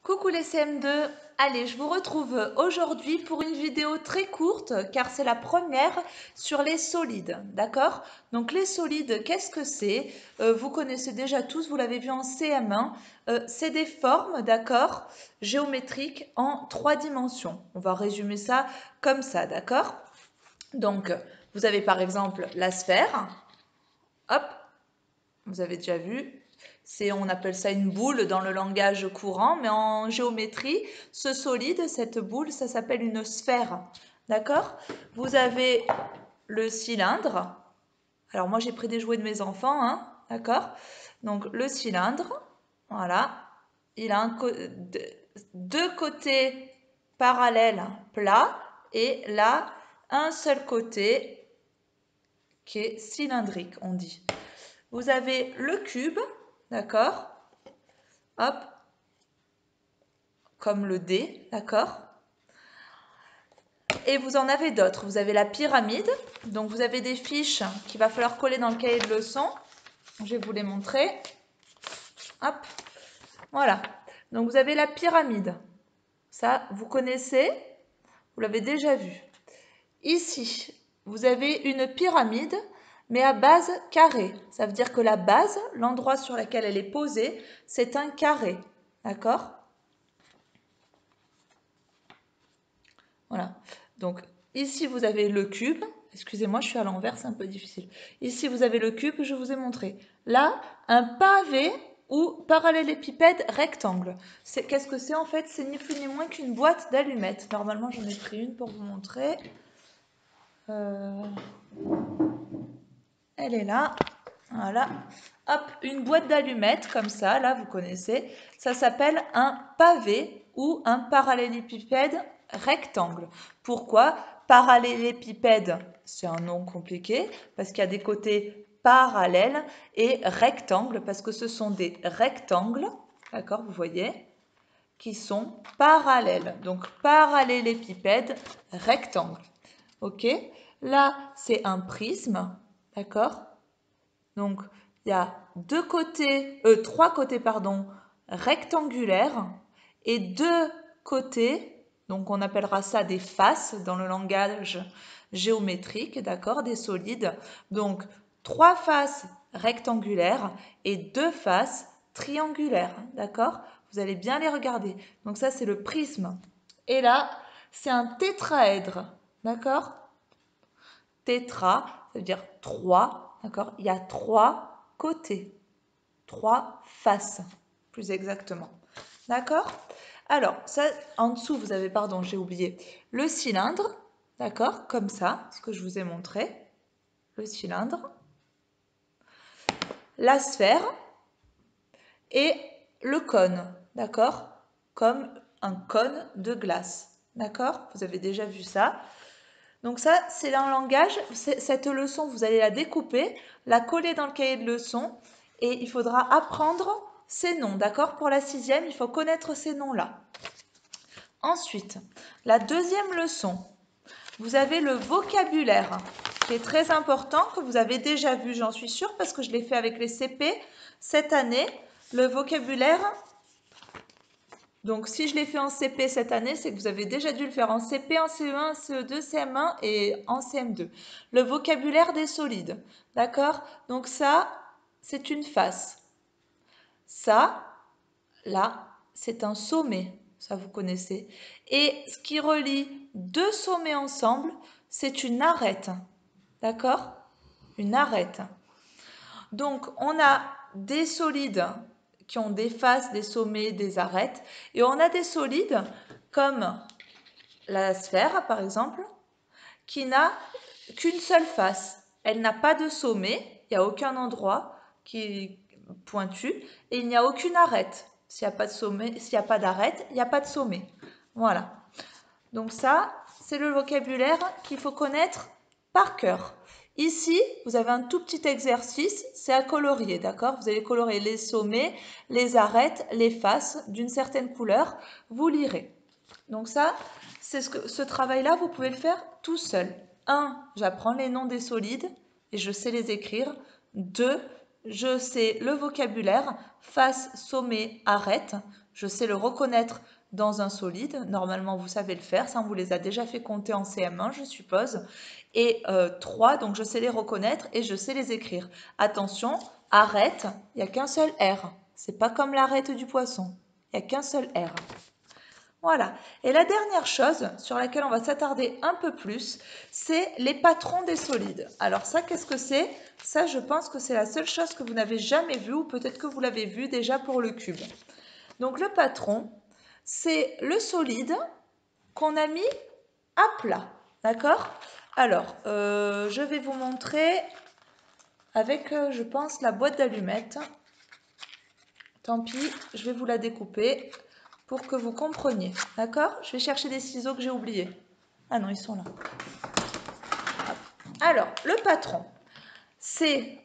Coucou les CM2, allez, je vous retrouve aujourd'hui pour une vidéo très courte car c'est la première sur les solides, d'accord? Donc les solides, qu'est-ce que c'est? Vous connaissez déjà tous, vous l'avez vu en CM1, c'est des formes, d'accord, géométriques en 3 dimensions. On va résumer ça comme ça, d'accord? Donc, vous avez par exemple la sphère, hop, vous avez déjà vu. On appelle ça une boule dans le langage courant, mais en géométrie, ce solide, cette boule, ça s'appelle une sphère. D'accord? Vous avez le cylindre. Alors moi, j'ai pris des jouets de mes enfants, hein, d'accord? Donc le cylindre, voilà, il a deux côtés parallèles plats et là, un seul côté qui est cylindrique, on dit. Vous avez le cube, d'accord? Hop, comme le D, d'accord? Et vous en avez d'autres. Vous avez la pyramide. Donc, vous avez des fiches qu'il va falloir coller dans le cahier de leçons. Je vais vous les montrer. Hop, voilà. Donc, vous avez la pyramide. Ça, vous connaissez. Vous l'avez déjà vu. Ici, vous avez une pyramide, mais à base carrée. Ça veut dire que la base, l'endroit sur lequel elle est posée, c'est un carré. D'accord? Voilà. Donc, ici, vous avez le cube. Excusez-moi, je suis à l'envers, c'est un peu difficile. Ici, vous avez le cube, je vous ai montré. Là, un pavé ou parallélépipède rectangle. Qu'est-ce que c'est en fait? C'est ni plus ni moins qu'une boîte d'allumettes. Normalement, j'en ai pris une pour vous montrer. Elle est là. Voilà. Hop, une boîte d'allumettes comme ça, là, vous connaissez. Ça s'appelle un pavé ou un parallélépipède rectangle. Pourquoi? Parallélépipède, c'est un nom compliqué parce qu'il y a des côtés parallèles et rectangle parce que ce sont des rectangles, d'accord, vous voyez, qui sont parallèles. Donc, parallélépipède rectangle. Ok? Là, c'est un prisme, d'accord? Donc, il y a trois côtés, pardon, rectangulaires et deux côtés, donc on appellera ça des faces dans le langage géométrique, d'accord, des solides. Donc, trois faces rectangulaires et deux faces triangulaires, d'accord? Vous allez bien les regarder. Donc ça, c'est le prisme. Et là, c'est un tétraèdre, d'accord? Tétra, ça veut dire trois, d'accord? Il y a trois côtés, trois faces, plus exactement. D'accord? Alors, ça, en dessous, vous avez, pardon, j'ai oublié, le cylindre, d'accord? Comme ça, ce que je vous ai montré, le cylindre, la sphère et le cône, d'accord? Comme un cône de glace, d'accord? Vous avez déjà vu ça. Donc ça, c'est un langage. Cette leçon, vous allez la découper, la coller dans le cahier de leçons et il faudra apprendre ces noms, d'accord? Pour la 6e, il faut connaître ces noms-là. Ensuite, la 2e leçon, vous avez le vocabulaire qui est très important, que vous avez déjà vu, j'en suis sûre, parce que je l'ai fait avec les CP cette année. Le vocabulaire, donc si je l'ai fait en CP cette année, c'est que vous avez déjà dû le faire en CP, en CE1, CE2, CM1 et en CM2. Le vocabulaire des solides, d'accord? Donc ça, c'est une face. Ça, là, c'est un sommet, ça vous connaissez. Et ce qui relie deux sommets ensemble, c'est une arête, d'accord? Une arête. Donc, on a des solides qui ont des faces, des sommets, des arêtes. Et on a des solides comme la sphère, par exemple, qui n'a qu'une seule face. Elle n'a pas de sommet, il n'y a aucun endroit qui est pointu, et il n'y a aucune arête. S'il n'y a pas de sommet, s'il n'y a pas d'arête, il n'y a pas de sommet. Voilà. Donc ça, c'est le vocabulaire qu'il faut connaître par cœur. Ici, vous avez un tout petit exercice, c'est à colorier, d'accord? Vous allez colorer les sommets, les arêtes, les faces d'une certaine couleur. Vous lirez. Donc ça, ce travail-là, vous pouvez le faire tout seul. 1, j'apprends les noms des solides et je sais les écrire. 2, je sais le vocabulaire, face, sommet, arrête. Je sais le reconnaître dans un solide. Normalement, vous savez le faire. Ça, on vous les a déjà fait compter en CM1, je suppose. Et 3, donc je sais les reconnaître et je sais les écrire. Attention, arrête, il n'y a qu'un seul R. C'est pas comme l'arête du poisson. Il n'y a qu'un seul R. Voilà. Et la dernière chose sur laquelle on va s'attarder un peu plus, c'est les patrons des solides. Alors ça, qu'est-ce que c'est? Ça, je pense que c'est la seule chose que vous n'avez jamais vue, ou peut-être que vous l'avez vu déjà pour le cube. Donc le patron, c'est le solide qu'on a mis à plat. D'accord? Alors, je vais vous montrer avec, je pense, la boîte d'allumettes. Tant pis, je vais vous la découper pour que vous compreniez. D'accord? Je vais chercher des ciseaux que j'ai oubliés. Ah non, ils sont là. Alors, le patron, c'est,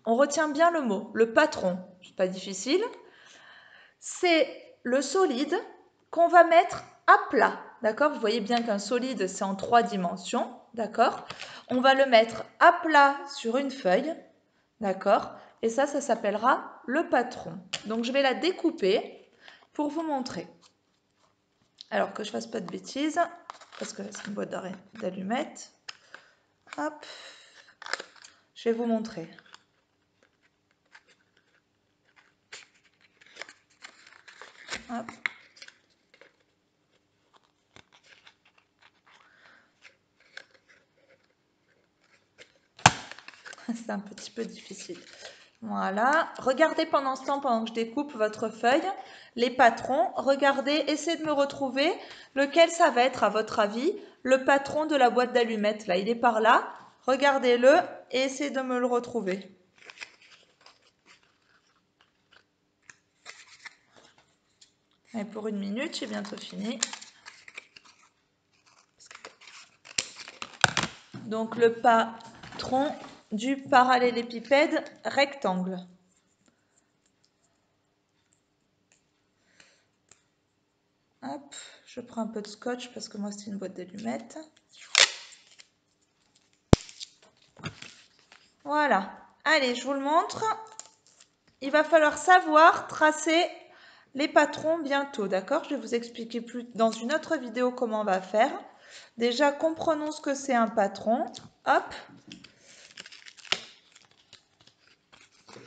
on retient bien le mot, le patron, c'est pas difficile, c'est le solide qu'on va mettre à plat. D'accord? Vous voyez bien qu'un solide, c'est en 3 dimensions. D'accord? On va le mettre à plat sur une feuille. D'accord? Et ça s'appellera le patron. Donc, je vais la découper pour vous montrer. Alors que je ne fasse pas de bêtises, parce que c'est une boîte d'allumettes. Hop. Je vais vous montrer. Hop. C'est un petit peu difficile. Voilà. Regardez pendant ce temps, pendant que je découpe votre feuille, les patrons. Regardez, essayez de me retrouver lequel ça va être, à votre avis, le patron de la boîte d'allumettes. Là, il est par là. Regardez-le et essayez de me le retrouver. Et pour 1 minute, j'ai bientôt fini. Donc, le patron du parallélépipède rectangle. Hop, je prends un peu de scotch parce que moi c'est une boîte d'allumettes. Voilà. Allez, je vous le montre. Il va falloir savoir tracer les patrons bientôt, d'accord? Je vais vous expliquer plus dans une autre vidéo comment on va faire. Déjà, comprenons ce que c'est un patron. Hop.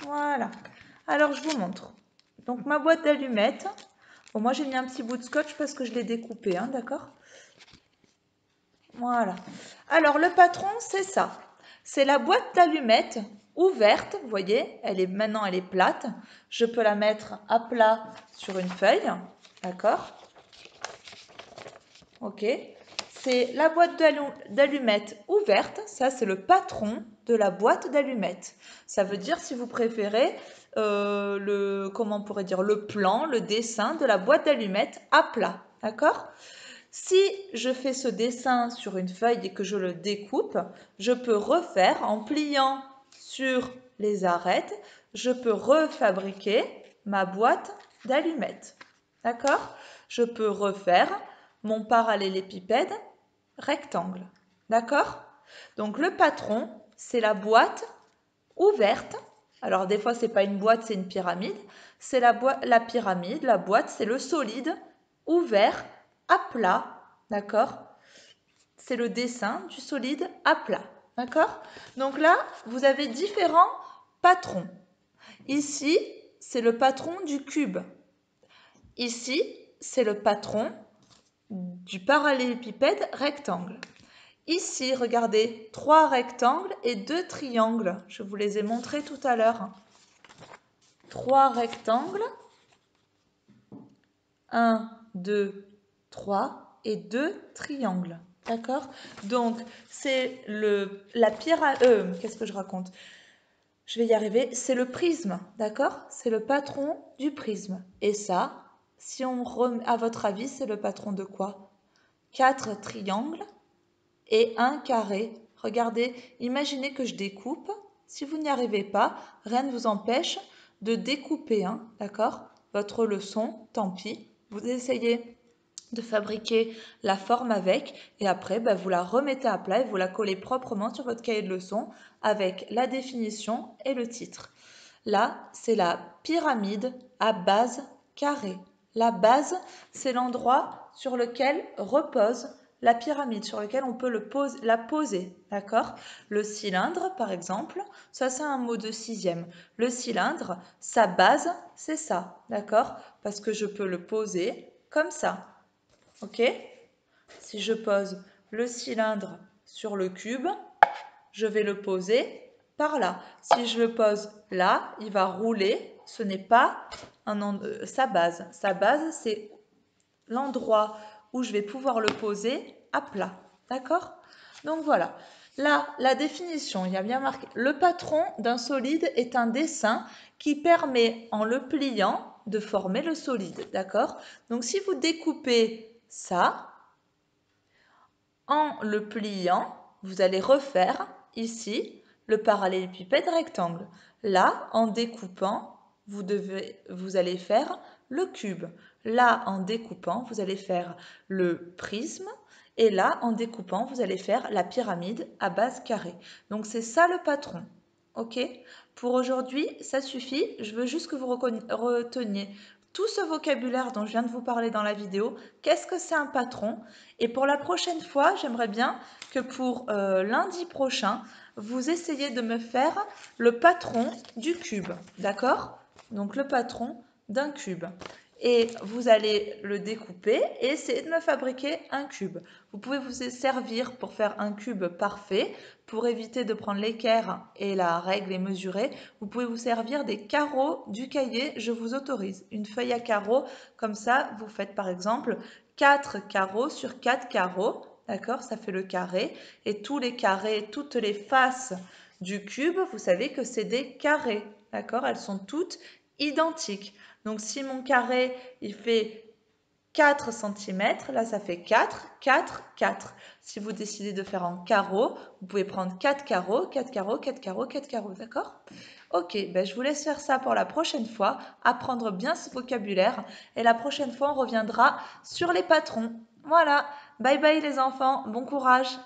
Voilà. Alors, je vous montre. Donc, ma boîte d'allumettes. Bon, moi, j'ai mis un petit bout de scotch parce que je l'ai découpé, hein, d'accord? Voilà. Alors, le patron, c'est ça. C'est la boîte d'allumettes ouverte. Vous voyez, maintenant, elle est plate. Je peux la mettre à plat sur une feuille. D'accord? Ok. C'est la boîte d'allumettes ouverte. Ça, c'est le patron de la boîte d'allumettes. Ça veut dire, si vous préférez, comment on pourrait dire, le plan, le dessin de la boîte d'allumettes à plat. D'accord? Si je fais ce dessin sur une feuille et que je le découpe, je peux refaire en pliant sur les arêtes, je peux refabriquer ma boîte d'allumettes. D'accord? Je peux refaire mon parallélépipède rectangle. D'accord? Donc le patron, c'est la boîte ouverte. Alors des fois, ce n'est pas une boîte, c'est une pyramide. C'est la pyramide, la boîte, c'est le solide ouvert à plat, d'accord? C'est le dessin du solide à plat, d'accord? Donc là, vous avez différents patrons. Ici, c'est le patron du cube. Ici, c'est le patron du parallélépipède rectangle. Ici, regardez, 3 rectangles et 2 triangles. Je vous les ai montrés tout à l'heure. 3 rectangles, 1, 2, 3 et 2 triangles. D'accord? Donc, c'est la pyramide. Qu'est-ce que je raconte? Je vais y arriver. C'est le prisme. D'accord? C'est le patron du prisme. Et ça, si on remet, à votre avis, c'est le patron de quoi? 4 triangles et 1 carré. Regardez, imaginez que je découpe. Si vous n'y arrivez pas, rien ne vous empêche de découper. Hein, d'accord? Votre leçon, tant pis. Vous essayez de fabriquer la forme avec et après vous la remettez à plat et vous la collez proprement sur votre cahier de leçon avec la définition et le titre. Là, c'est la pyramide à base carrée. La base, c'est l'endroit sur lequel repose la pyramide, sur lequel on peut la poser, d'accord? Le cylindre, par exemple, ça c'est un mot de 6e. Le cylindre, sa base, c'est ça, d'accord? Parce que je peux le poser comme ça, ok? Si je pose le cylindre sur le cube, je vais le poser par là. Si je le pose là, il va rouler. Ce n'est pas sa base. Sa base, c'est l'endroit où je vais pouvoir le poser à plat. D'accord? Donc voilà. Là, la définition, il y a bien marqué. Le patron d'un solide est un dessin qui permet, en le pliant, de former le solide. D'accord? Donc si vous découpez ça, en le pliant, vous allez refaire ici le parallélépipède rectangle. Là, en découpant, vous allez faire le cube. Là, en découpant, vous allez faire le prisme. Et là, en découpant, vous allez faire la pyramide à base carrée. Donc, c'est ça le patron. OK? Pour aujourd'hui, ça suffit. Je veux juste que vous reteniez tout ce vocabulaire dont je viens de vous parler dans la vidéo. Qu'est-ce que c'est un patron? Et pour la prochaine fois, j'aimerais bien que pour lundi prochain, vous essayiez de me faire le patron du cube. D'accord? Donc le patron d'un cube. Et vous allez le découper et essayer de me fabriquer un cube. Vous pouvez vous servir pour faire un cube parfait. Pour éviter de prendre l'équerre et la règle et mesurer, vous pouvez vous servir des carreaux du cahier, je vous autorise. Une feuille à carreaux, comme ça, vous faites par exemple 4 carreaux sur 4 carreaux, d'accord? Ça fait le carré. Et tous les carrés, toutes les faces du cube, vous savez que c'est des carrés, d'accord? Elles sont toutes identiques. Donc si mon carré, il fait 4 cm, là ça fait 4, 4, 4. Si vous décidez de faire en carreau, vous pouvez prendre 4 carreaux, 4 carreaux, 4 carreaux, 4 carreaux, d'accord? Ok, ben je vous laisse faire ça pour la prochaine fois, apprendre bien ce vocabulaire, et la prochaine fois on reviendra sur les patrons. Voilà, bye bye les enfants, bon courage!